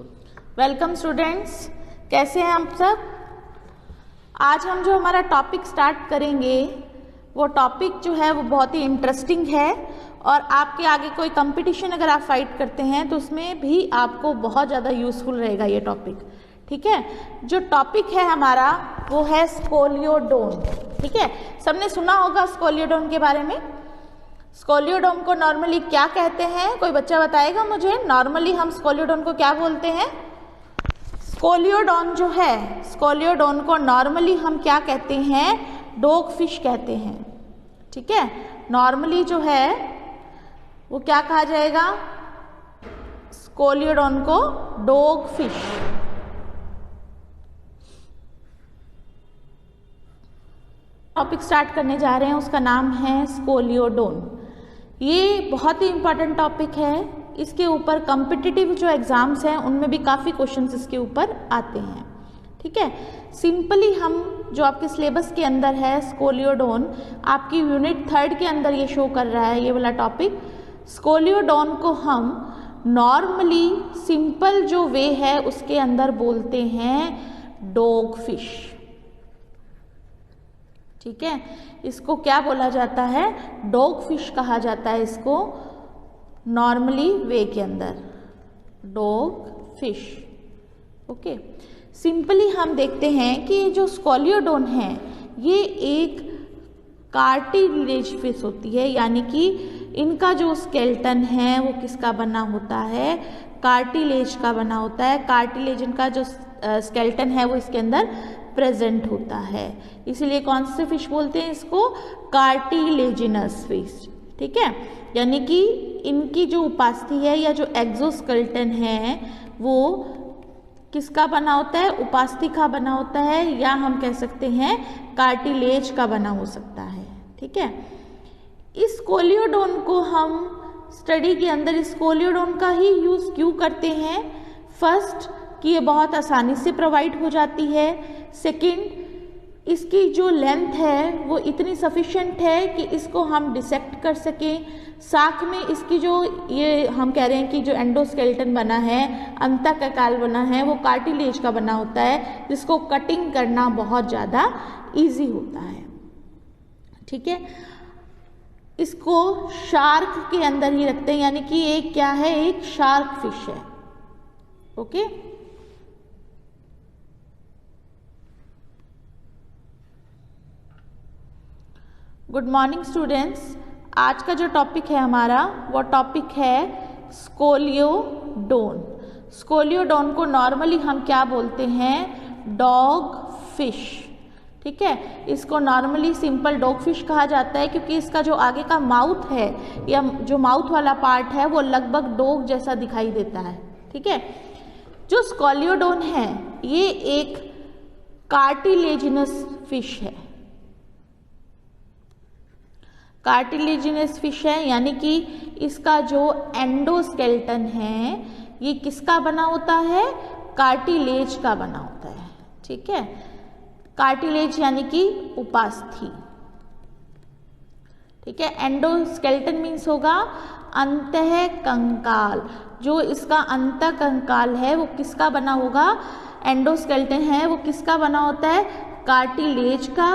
Welcome students, कैसे हैं आप सब। आज हम जो हमारा टॉपिक स्टार्ट करेंगे वो टॉपिक जो है वो बहुत ही इंटरेस्टिंग है और आपके आगे कोई कंपटीशन अगर आप फाइट करते हैं तो उसमें भी आपको बहुत ज़्यादा यूज़फुल रहेगा ये टॉपिक। ठीक है, जो टॉपिक है हमारा वो है स्कोलियोडोन। ठीक है, सबने सुना होगा स्कोलियोडोन के बारे में। स्कोलियोडोन को नॉर्मली क्या कहते हैं, कोई बच्चा बताएगा मुझे। नॉर्मली हम स्कोलियोडोन को क्या बोलते हैं? स्कोलियोडोन जो है, स्कोलियोडोन को नॉर्मली हम क्या कहते हैं? डॉग फिश कहते हैं। ठीक है, नॉर्मली जो है वो क्या कहा जाएगा? स्कोलियोडोन को डॉग फिश। टॉपिक स्टार्ट करने जा रहे हैं, उसका नाम है स्कोलियोडोन। ये बहुत ही इम्पॉर्टेंट टॉपिक है। इसके ऊपर कॉम्पिटिटिव जो एग्ज़ाम्स हैं उनमें भी काफ़ी क्वेश्चंस इसके ऊपर आते हैं। ठीक है, सिंपली हम जो आपके सिलेबस के अंदर है स्कोलियोडोन, आपकी यूनिट 3 के अंदर ये शो कर रहा है ये वाला टॉपिक। स्कोलियोडोन को हम नॉर्मली सिंपल जो वे है उसके अंदर बोलते हैं डॉग फिश। ठीक है, इसको क्या बोला जाता है? डॉग फिश कहा जाता है इसको नॉर्मली वे के अंदर, डॉग फिश। ओके, सिंपली हम देखते हैं कि जो स्कोलियोडोन है ये एक कार्टिलेज फिश होती है, यानी कि इनका जो स्केलेटन है वो किसका बना होता है? कार्टिलेज का बना होता है। कार्टिलेज इनका जो स्केलेटन है वो इसके अंदर प्रेजेंट होता है, इसीलिए कौन से फिश बोलते हैं इसको? Cartilaginous fish. ठीक है, यानी कि इनकी जो उपास्थि है या जो एक्सोस्केलेटन है वो किसका बना होता है? उपास्थि का बना होता है, या हम कह सकते हैं कार्टिलेज का बना हो सकता है। ठीक है, इस स्कोलियोडोन को हम स्टडी के अंदर स्कोलियोडोन का ही यूज़ क्यों करते हैं? फर्स्ट कि ये बहुत आसानी से प्रोवाइड हो जाती है। सेकंड, इसकी जो लेंथ है वो इतनी सफिशिएंट है कि इसको हम डिसेक्ट कर सकें। साथ में इसकी जो ये हम कह रहे हैं कि जो एंडोस्केलेटन बना है, अंतःकंकाल बना है, वो कार्टिलेज का बना होता है, जिसको कटिंग करना बहुत ज़्यादा इजी होता है। ठीक है, इसको शार्क के अंदर ही रखते हैं, यानी कि एक क्या है? एक शार्क फिश है। Okay, good morning students. आज का जो टॉपिक है हमारा वो टॉपिक है स्कोलियोडोन। स्कोलियोडोन को नॉर्मली हम क्या बोलते हैं? Dog fish. ठीक है, इसको नॉर्मली सिंपल डॉग फिश कहा जाता है क्योंकि इसका जो आगे का माउथ है या जो माउथ वाला पार्ट है वो लगभग डॉग जैसा दिखाई देता है। ठीक है, जो स्कोलियोडोन है ये एक कार्टिलेजिनस फिश है। कार्टिलेजिनस फिश है, यानी कि इसका जो एंडोस्केलेटन है ये किसका बना होता है? कार्टिलेज का बना होता है। ठीक है, कार्टिलेज यानी कि उपास्थि। ठीक है, एंडोस्केलेटन मीन्स होगा अंतःकंकाल। जो इसका अंतःकंकाल है वो किसका बना होगा? एंडोस्केलेटन है वो किसका बना होता है? कार्टिलेज का।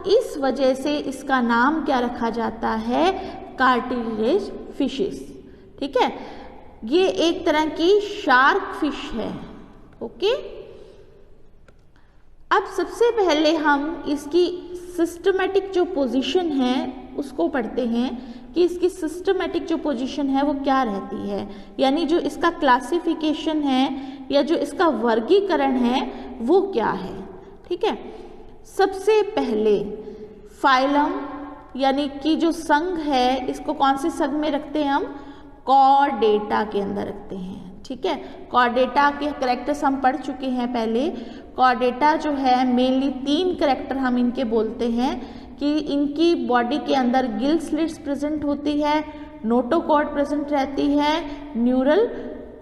इस वजह से इसका नाम क्या रखा जाता है? Cartilage fishes. ठीक है, ये एक तरह की शार्क फिश है। ओके, अब सबसे पहले हम इसकी सिस्टमेटिक जो पोजीशन है उसको पढ़ते हैं कि इसकी सिस्टमेटिक जो पोजीशन है वो क्या रहती है, यानी जो इसका क्लासिफिकेशन है या जो इसका वर्गीकरण है वो क्या है। ठीक है, सबसे पहले फाइलम यानी कि जो संघ है इसको कौन से संघ में रखते हैं हम? कॉर्डेटा के अंदर रखते हैं। ठीक है, कॉर्डेटा के कैरेक्टर्स हम पढ़ चुके हैं पहले। कॉर्डेटा जो है मेनली 3 कैरेक्टर हम इनके बोलते हैं कि इनकी बॉडी के अंदर गिल स्लिट्स प्रेजेंट होती है, नोटोकॉर्ड प्रेजेंट रहती है, न्यूरल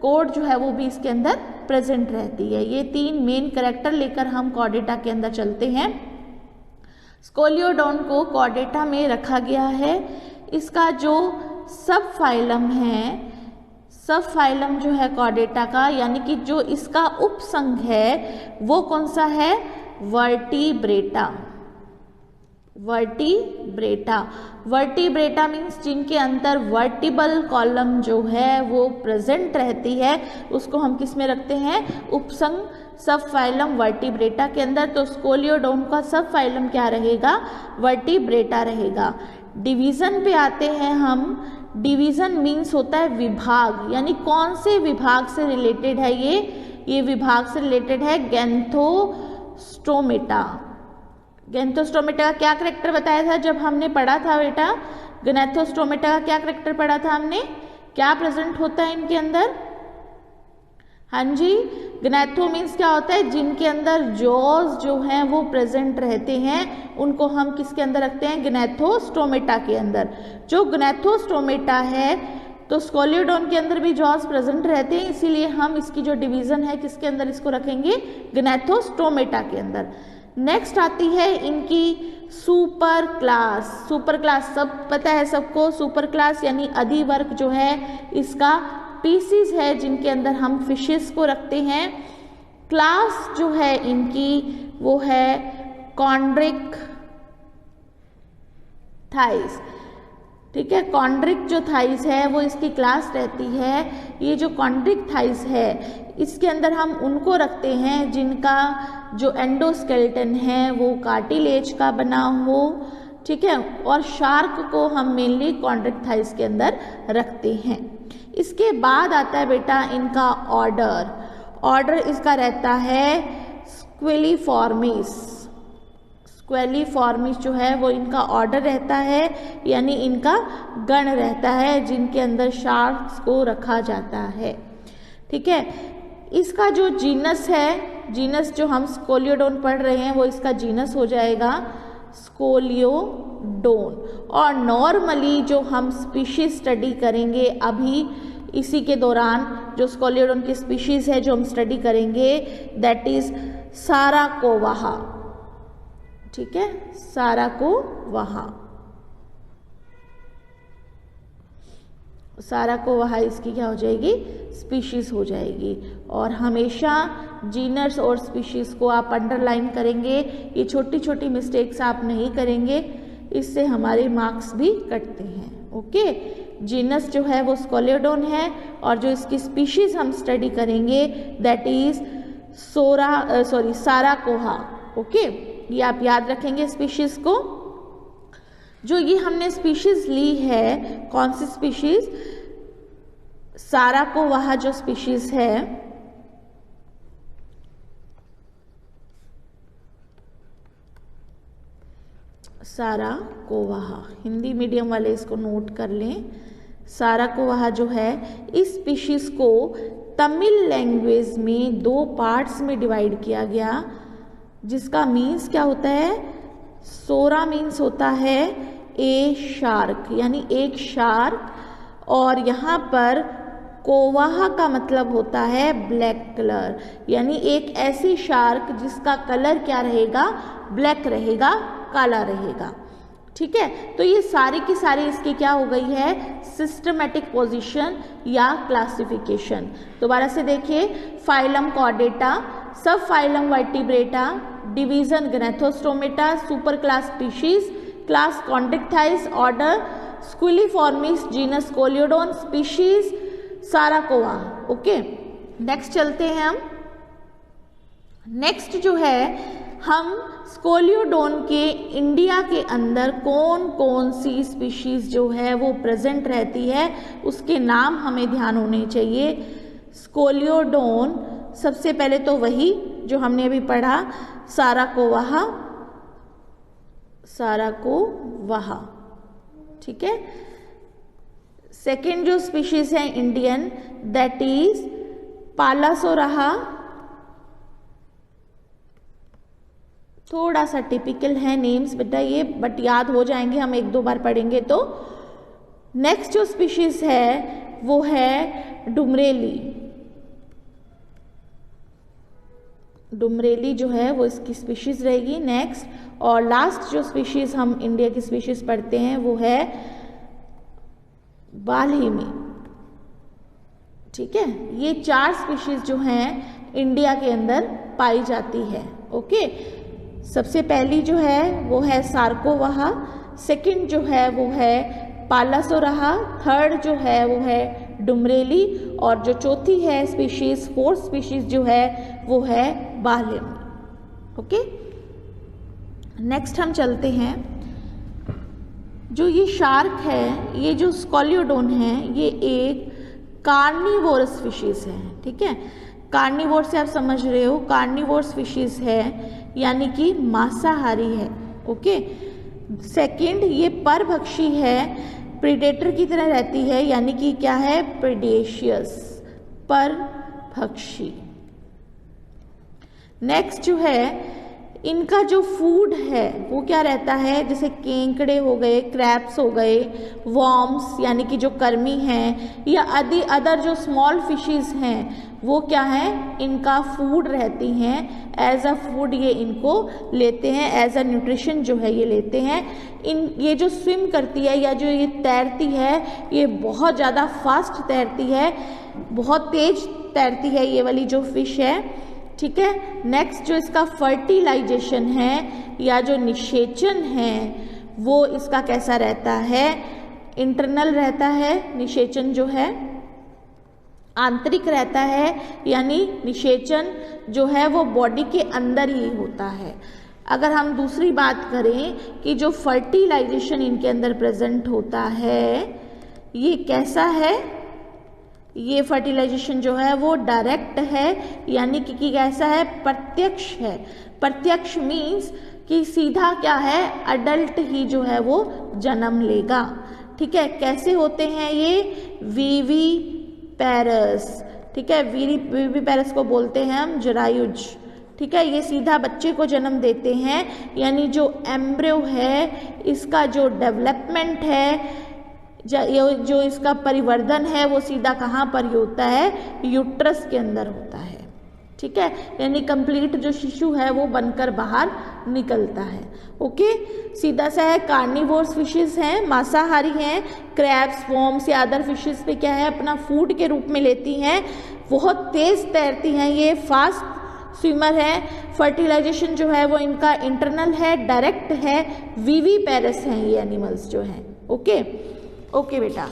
कोड जो है वो भी इसके अंदर प्रेजेंट रहती है। ये 3 मेन कैरेक्टर लेकर हम कॉर्डेटा के अंदर चलते हैं। स्कोलियोडोन को कॉर्डेटा में रखा गया है। इसका जो सब फाइलम है, सब फाइलम जो है कॉर्डेटा का, यानी कि जो इसका उपसंघ है वो कौन सा है, वर्टिब्रेटा। वर्टिब्रेटा, वर्टिब्रेटा मीन्स जिनके अंदर वर्टिबल कॉलम जो है वो प्रेजेंट रहती है, उसको हम किस में रखते हैं, उपसंघ सब फाइलम वर्टिब्रेटा के अंदर। तो स्कोलियोडोन का सब फाइलम क्या रहेगा, वर्टिब्रेटा रहेगा। डिवीज़न पे आते हैं हम। डिवीज़न मीन्स होता है विभाग, यानी कौन से विभाग से रिलेटेड है ये विभाग से रिलेटेड है गैंथोस्टोमेटा। गैंथोस्टोमेटा का क्या करेक्टर बताया था जब हमने पढ़ा था बेटा, गैंथोस्टोमेटा का क्या करेक्टर पढ़ा था हमने, क्या प्रेजेंट होता है इनके अंदर, हाँ जी, ग्नैथो मीन्स क्या होता है, जिनके अंदर जॉज जो हैं वो प्रेजेंट रहते हैं, उनको हम किसके अंदर रखते हैं, ग्नैथोस्टोमेटा के अंदर। जो ग्नैथोस्टोमेटा है तो स्कोलियोडोन के अंदर भी जॉज प्रेजेंट रहते हैं, इसीलिए हम इसकी जो डिवीजन है किसके अंदर इसको रखेंगे, ग्नैथोस्टोमेटा के अंदर। नेक्स्ट आती है इनकी सुपर क्लास। सुपर क्लास सब पता है सबको, सुपर क्लास यानी अधिवर्ग जो है इसका स्पीसीज है जिनके अंदर हम फिशेस को रखते हैं। क्लास जो है इनकी वो है कॉन्ड्रिक थाइस, ठीक है, कॉन्ड्रिक जो थाइस है वो इसकी क्लास रहती है। ये जो कॉन्ड्रिक थाइस है इसके अंदर हम उनको रखते हैं जिनका जो एंडोस्केलेटन है वो कार्टिलेज का बना हो, ठीक है, और शार्क को हम मेनली कॉन्ड्रिक थाइस के अंदर रखते हैं। इसके बाद आता है बेटा इनका ऑर्डर। ऑर्डर इसका रहता है स्क्वेलिफॉर्मिस। स्क्वेलिफॉर्मिस जो है वो इनका ऑर्डर रहता है, यानी इनका गण रहता है जिनके अंदर शार्क्स को रखा जाता है, ठीक है। इसका जो जीनस है, जीनस जो हम स्कोलियोडोन पढ़ रहे हैं वो इसका जीनस हो जाएगा स्कोलियोडोन। और नॉर्मली जो हम स्पीशीज स्टडी करेंगे अभी इसी के दौरान, जो स्कोलियोडोन की स्पीशीज है जो हम स्टडी करेंगे दैट इज साराकोवाहा, ठीक है, साराकोवाहा। साराकोवाहा इसकी क्या हो जाएगी, स्पीशीज हो जाएगी। और हमेशा जीनस और स्पीशीज को आप अंडरलाइन करेंगे, ये छोटी छोटी मिस्टेक्स आप नहीं करेंगे, इससे हमारे मार्क्स भी कटते हैं। ओके, जीनस जो है वो स्कोलियोडोन है और जो इसकी स्पीशीज हम स्टडी करेंगे दैट इज साराकोहा। ओके, ये आप याद रखेंगे स्पीशीज को। जो ये हमने स्पीशीज ली है, कौन सी स्पीशीज, साराकोवाहा जो स्पीशीज है, साराकोवाहा, हिंदी मीडियम वाले इसको नोट कर लें। साराकोवाहा जो है इस स्पीशीज को तमिल लैंग्वेज में 2 पार्ट्स में डिवाइड किया गया, जिसका मीन्स क्या होता है, सोरा मीन्स होता है ए शार्क, यानी एक शार्क, और यहाँ पर कोवाहा का मतलब होता है ब्लैक कलर, यानी एक ऐसी शार्क जिसका कलर क्या रहेगा, ब्लैक रहेगा, काला रहेगा, ठीक है। तो ये सारी की सारी इसकी क्या हो गई है, सिस्टमेटिक पोजीशन या क्लासिफिकेशन। दोबारा से देखिए, phylum Chordata, sub phylum Vertebrata, division Gnathostomata, super class species, class Chondrichthyes, order Squaliformes, genus कोलियोडोन, स्पीशीज साराकोवा। ओके, नेक्स्ट चलते हैं हम। नेक्स्ट जो है हम स्कोलियोडोन के इंडिया के अंदर कौन कौन सी स्पीशीज जो है वो प्रेजेंट रहती है उसके नाम हमें ध्यान होने चाहिए। स्कोलियोडोन सबसे पहले तो वही जो हमने अभी पढ़ा, साराकोवाहा, साराकोवाहा, ठीक है। सेकेंड जो स्पीशीज है इंडियन दैट इज पालासोराहा, थोड़ा सा टिपिकल है नेम्स बेटा ये, बट याद हो जाएंगे हम 1-2 बार पढ़ेंगे तो। नेक्स्ट जो स्पीशीज है वो है डुमरेली। डुमरेली जो है वो इसकी स्पीशीज रहेगी नेक्स्ट। और लास्ट जो स्पीशीज हम इंडिया की स्पीशीज पढ़ते हैं वो है बाल्हिमी। ठीक है, ये 4 स्पीशीज जो हैं इंडिया के अंदर पाई जाती है। ओके, सबसे पहली जो है वो है सार्कोवाहा, सेकंड जो है वो है पालासोराहा, थर्ड जो है वो है डुमरेली, और जो चौथी है स्पीशीज, फोर्थ स्पीशीज जो है वो है बाह्लिनी। ओके, नेक्स्ट हम चलते हैं। जो ये शार्क है, ये जो स्कॉलियोडोन है, ये एक कार्निवोरस फिशीज है। ठीक है, कार्निवोर से आप समझ रहे हो, कार्निवोरस फिशीज है यानी कि मांसाहारी है। ओके, सेकंड ये परभक्षी है, प्रीडेटर की तरह रहती है, यानी कि क्या है, प्रेडेशियस, परभक्षी। नेक्स्ट जो है इनका जो फूड है वो क्या रहता है, जैसे केंकड़े हो गए, क्रैब्स हो गए, वॉर्म्स यानी कि जो कर्मी हैं, या अदर जो स्मॉल फिशेस हैं वो क्या है, इनका फूड रहती हैं, एज अ फूड ये इनको लेते हैं, एज अ न्यूट्रिशन जो है ये लेते हैं। ये जो स्विम करती है या जो ये तैरती है, ये बहुत ज़्यादा फास्ट तैरती है, बहुत तेज तैरती है ये वाली जो फिश है। ठीक है, नेक्स्ट जो इसका फर्टिलाइजेशन है या जो निषेचन है वो इसका कैसा रहता है, इंटरनल रहता है, निषेचन जो है आंतरिक रहता है, यानी निषेचन जो है वो बॉडी के अंदर ही होता है। अगर हम दूसरी बात करें कि जो फर्टिलाइजेशन इनके अंदर प्रेजेंट होता है ये कैसा है, ये फर्टिलाइजेशन जो है वो डायरेक्ट है, यानी कि कैसा है, प्रत्यक्ष है। प्रत्यक्ष मीन्स कि सीधा क्या है, अडल्ट ही जो है वो जन्म लेगा। ठीक है, कैसे होते हैं ये, वीवी पैरस। ठीक है, वीवी पैरस को बोलते हैं हम जरायुज। ठीक है, ये सीधा बच्चे को जन्म देते हैं, यानी जो एम्ब्रियो है इसका जो डेवलपमेंट है, जो इसका परिवर्धन है वो सीधा कहाँ पर होता है, यूट्रस के अंदर होता है। ठीक है, यानी कंप्लीट जो शिशु है वो बनकर बाहर निकलता है। ओके, सीधा सा है, कार्निवोर्स फिशेस हैं, मांसाहारी हैं, क्रैब्स, वॉर्म्स या अदर फिशेस पे क्या है, अपना फूड के रूप में लेती हैं, बहुत तेज तैरती हैं, ये फास्ट स्विमर है। फर्टिलाइजेशन जो है वो इनका इंटरनल है, डायरेक्ट है, वीवी पैरस हैं ये एनिमल्स जो हैं। ओके ओके बेटा,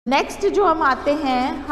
नेक्स्ट जो हम आते हैं